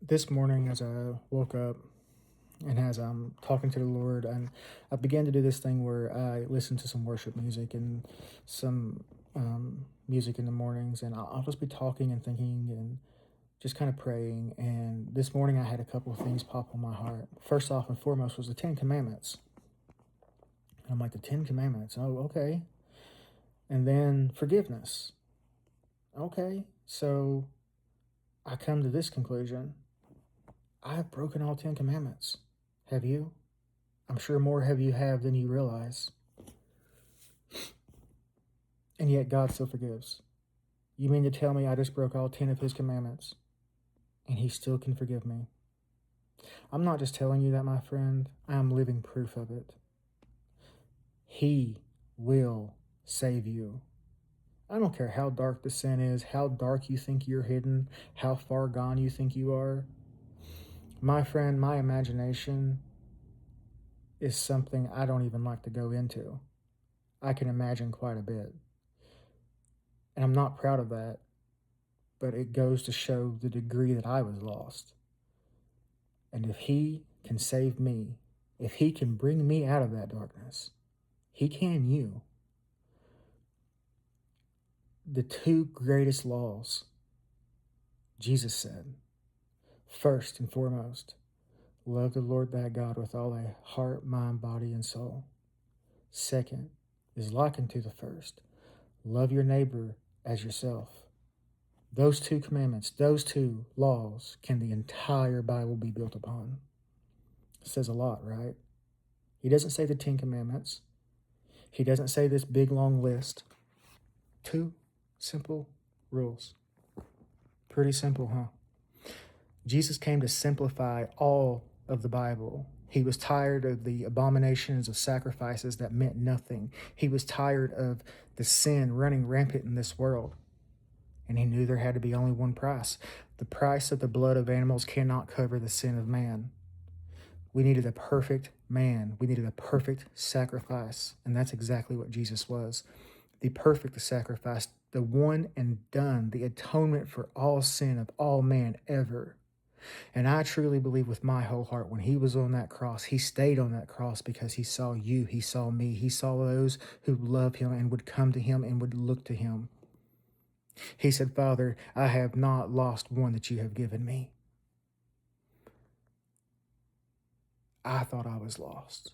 This morning, as I woke up and as I'm talking to the Lord, and I began to do this thing where I listen to some worship music and some music in the mornings, and I'll just be talking and thinking and just kind of praying. And this morning, I had a couple of things pop on my heart. First off and foremost was the Ten Commandments. And I'm like, the Ten Commandments. Oh, okay. And then forgiveness. Okay. So I come to this conclusion. I've broken all 10 commandments. Have you? I'm sure more have you have than you realize. And yet God still forgives. You mean to tell me I just broke all 10 of his commandments and he still can forgive me? I'm not just telling you that, my friend. I am living proof of it. He will save you. I don't care how dark the sin is, how dark you think you're hidden, how far gone you think you are. My friend, my imagination is something I don't even like to go into. I can imagine quite a bit. And I'm not proud of that, but it goes to show the degree that I was lost. And if he can save me, if he can bring me out of that darkness, he can you. The two greatest laws, Jesus said, first and foremost, love the Lord thy God with all thy heart, mind, body, and soul. Second is likened to the first, love your neighbor as yourself. Those two commandments, those two laws, can the entire Bible be built upon? It says a lot, right? He doesn't say the Ten Commandments. He doesn't say this big long list. Two simple rules. Pretty simple, huh? Jesus came to simplify all of the Bible. He was tired of the abominations of sacrifices that meant nothing. He was tired of the sin running rampant in this world. And he knew there had to be only one price. The price of the blood of animals cannot cover the sin of man. We needed a perfect man. We needed a perfect sacrifice. And that's exactly what Jesus was. The perfect sacrifice, the one and done, the atonement for all sin of all man ever. And I truly believe with my whole heart, when he was on that cross, he stayed on that cross because he saw you, he saw me, he saw those who loved him and would come to him and would look to him. He said, Father, I have not lost one that you have given me. I thought I was lost.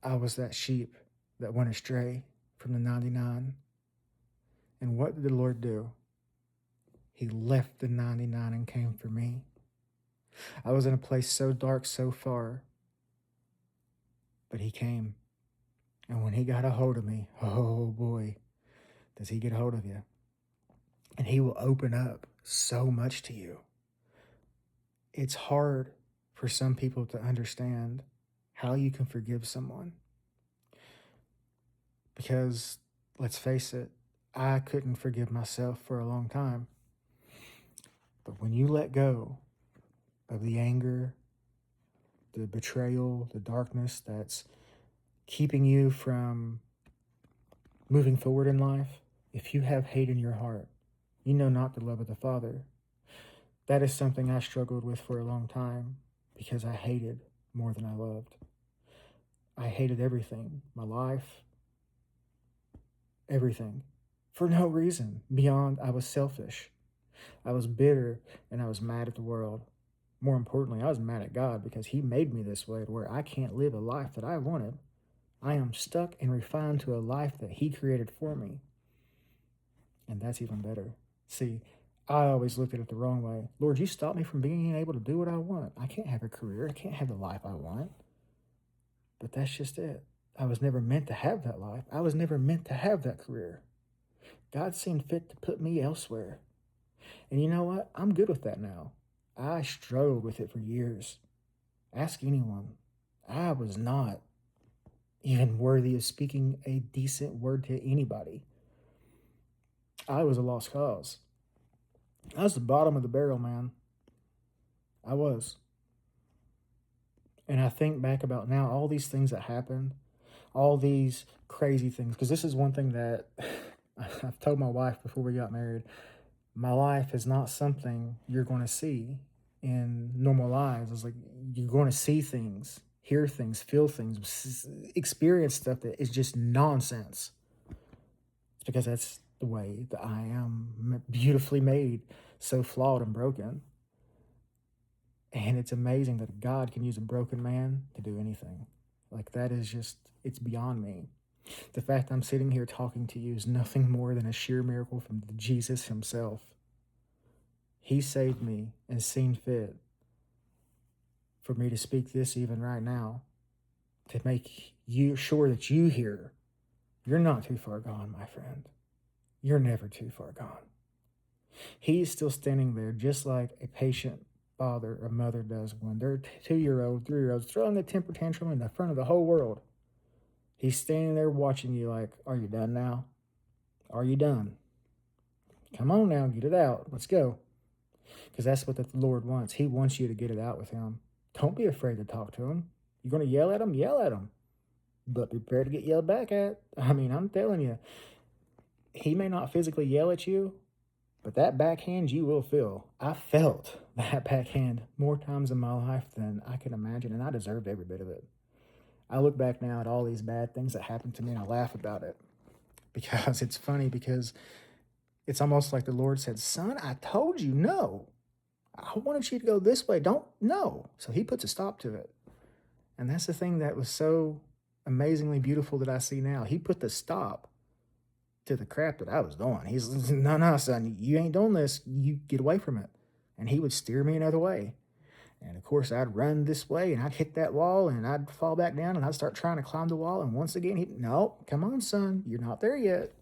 I was that sheep that went astray from the 99. And what did the Lord do? He left the 99 and came for me. I was in a place so dark, so far, but he came. And when he got a hold of me, oh boy, does he get a hold of you. And he will open up so much to you. It's hard for some people to understand how you can forgive someone. Because, let's face it, I couldn't forgive myself for a long time. But when you let go of the anger, the betrayal, the darkness that's keeping you from moving forward in life, if you have hate in your heart, you know not the love of the Father. That is something I struggled with for a long time because I hated more than I loved. I hated everything, my life, everything, for no reason beyond I was selfish. I was bitter and I was mad at the world. More importantly, I was mad at God because he made me this way to where I can't live a life that I wanted. I am stuck and refined to a life that he created for me. And that's even better. See, I always looked at it the wrong way. Lord, you stopped me from being able to do what I want. I can't have a career. I can't have the life I want. But that's just it. I was never meant to have that life. I was never meant to have that career. God seemed fit to put me elsewhere. And you know what? I'm good with that now. I struggled with it for years. Ask anyone. I was not even worthy of speaking a decent word to anybody. I was a lost cause. I was the bottom of the barrel, man. I was. And I think back about now, all these things that happened, all these crazy things, because this is one thing that I've told my wife before we got married. My life is not something you're going to see. in normal lives. It's like you're going to see things, hear things, feel things, experience stuff that is just nonsense. It's because that's the way that I am beautifully made, so flawed and broken. And it's amazing that God can use a broken man to do anything. Like, that is just, it's beyond me. The fact I'm sitting here talking to you is nothing more than a sheer miracle from Jesus himself. He saved me and seen fit for me to speak this even right now, to make you sure that you hear. You're not too far gone, my friend. You're never too far gone. He's still standing there just like a patient father or mother does when their 2-year-old, 3-year-old's throwing a temper tantrum in the front of the whole world. He's standing there watching you like, are you done now? Are you done? Come on now, get it out. Let's go. Because that's what the Lord wants. He wants you to get it out with him. Don't be afraid to talk to him. You're going to yell at him? Yell at him. But be prepared to get yelled back at. I mean, I'm telling you, he may not physically yell at you, but that backhand you will feel. I felt that backhand more times in my life than I can imagine, and I deserved every bit of it. I look back now at all these bad things that happened to me, and I laugh about it. Because it's funny, because it's almost like the Lord said, son, I told you no. I wanted you to go this way. Don't, no. So he puts a stop to it. And that's the thing that was so amazingly beautiful that I see now. He put the stop to the crap that I was doing. He's, no, son, you ain't doing this. You get away from it. And he would steer me another way. And of course, I'd run this way and I'd hit that wall and I'd fall back down and I'd start trying to climb the wall. And once again, no, come on, son, you're not there yet.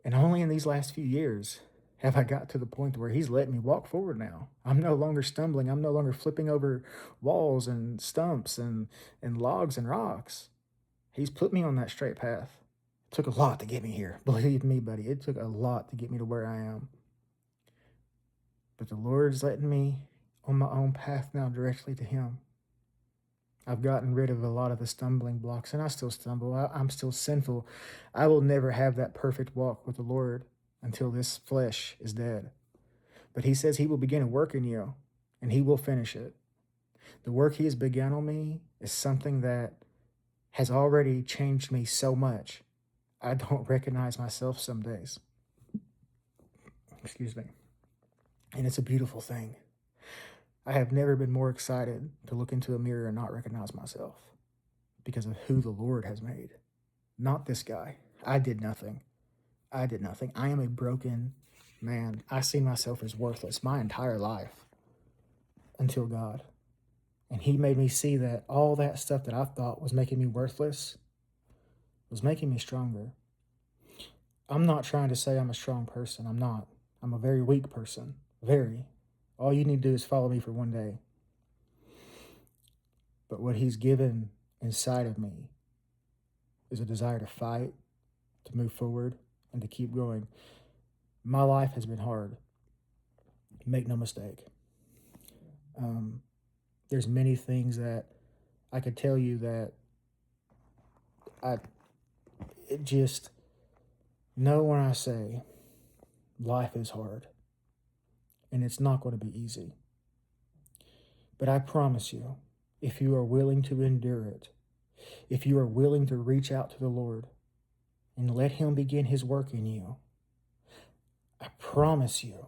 And only in these last few years have I got to the point where he's letting me walk forward now. I'm no longer stumbling. I'm no longer flipping over walls and stumps and logs and rocks. He's put me on that straight path. It took a lot to get me here. Believe me, buddy, it took a lot to get me to where I am. But the Lord's letting me on my own path now directly to him. I've gotten rid of a lot of the stumbling blocks, and I still stumble. I'm still sinful. I will never have that perfect walk with the Lord until this flesh is dead. But he says he will begin a work in you, and he will finish it. The work he has begun on me is something that has already changed me so much, I don't recognize myself some days. Excuse me. And it's a beautiful thing. I have never been more excited to look into a mirror and not recognize myself because of who the Lord has made. Not this guy. I did nothing. I am a broken man. I see myself as worthless my entire life until God. And he made me see that all that stuff that I thought was making me worthless was making me stronger. I'm not trying to say I'm a strong person. I'm not. I'm a very weak person. Very. All you need to do is follow me for one day. But what he's given inside of me is a desire to fight, to move forward, and to keep going. My life has been hard. Make no mistake. There's many things that I could tell you that know when I say life is hard and it's not going to be easy. But I promise you, if you are willing to endure it, if you are willing to reach out to the Lord and let him begin his work in you, I promise you,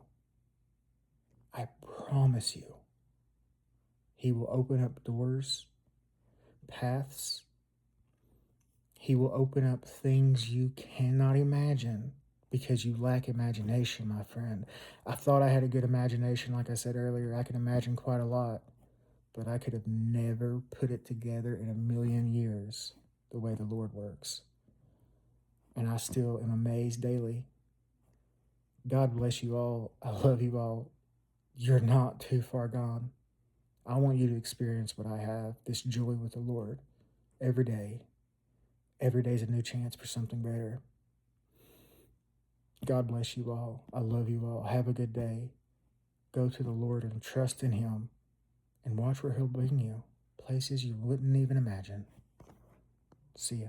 he will open up doors, paths. He will open up things you cannot imagine because you lack imagination, my friend. I thought I had a good imagination. Like I said earlier, I can imagine quite a lot, but I could have never put it together in a million years the way the Lord works. And I still am amazed daily. God bless you all. I love you all. You're not too far gone. I want you to experience what I have, this joy with the Lord every day. Every day is a new chance for something better. God bless you all. I love you all. Have a good day. Go to the Lord and trust in him and watch where he'll bring you. Places you wouldn't even imagine. See ya.